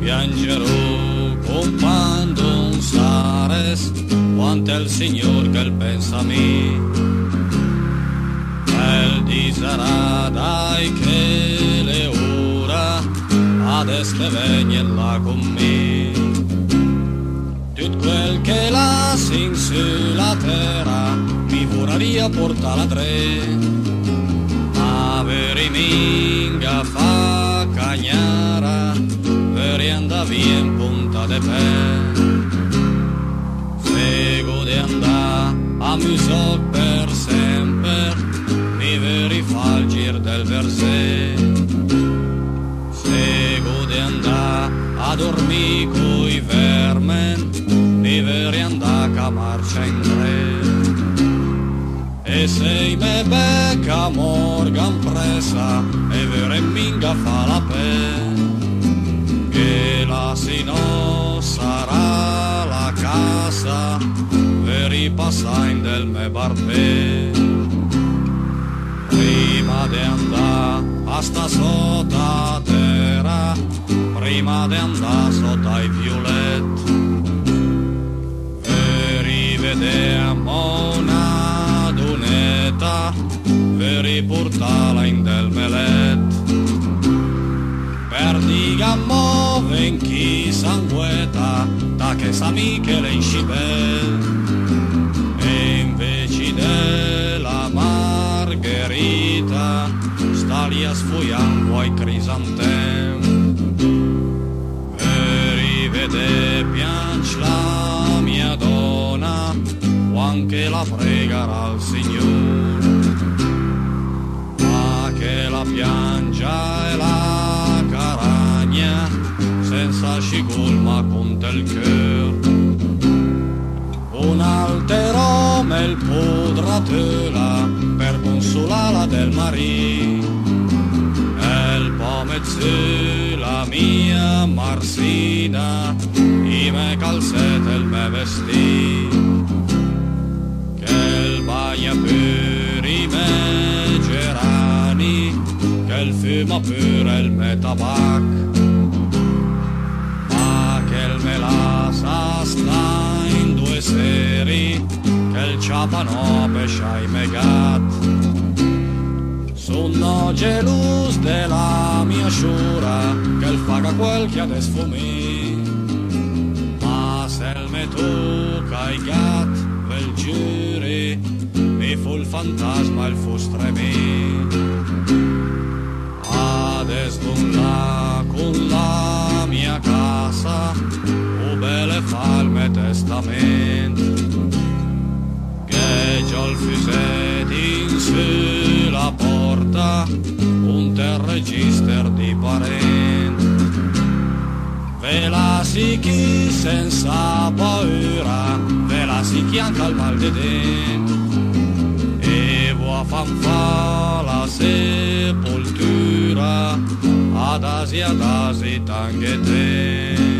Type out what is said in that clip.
piangerò quando non sares quanto è il Signor che il pensa a me. El disarà dai che le ora adesso che vegna là con me. Tutto quel che la sin sulla terra mi vorrà portare a tre. Veri minga fa cagnara, veri anda via in punta de pe. Fego de andà a muso per sempre, mi veri fa il gir del versè. Fego de andà a dormì coi vermen, mi veri andà a marcia in tre. E sei me becca Morgan presa e vere minga fa la pe. Che la sino sarà la casa veri passain del me barbe. Prima de andà a sta sota terra, prima de andà sotto ai violet, veri vediamo una veri portala in del melet. Per digammo venchi sangueta da che sa Michele in scibel. E invece della margherita sta lì a sfoian quai crisantem. Veri vede piange la mia donna o anche la pregherà al Signore. Che la piangia e la caragna senza scigulma conta il cœur. Un altero mel podratela per consolarla del marì. E il pomezzo la mia marsina i me calzette e il me vestì. Che il bagna per i me gerani, che il fumo pure il me tabac, ma che il me la sa sta in due seri, che il ciapano pescia i megat. Sono gelus della mia sciura, che il faga quel che adesso fumi, ma se il me tocca i gat vel giuri, mi fu il fantasma il fu stremì. Adesso là con la mia casa o belle fa il mio testamento, che già il fuset in sulla porta un register di parenti. Ve la si chi senza paura, ve la si chi anche al mal de denti. E vuoi fanfa la sepoltura ad asi tanghete.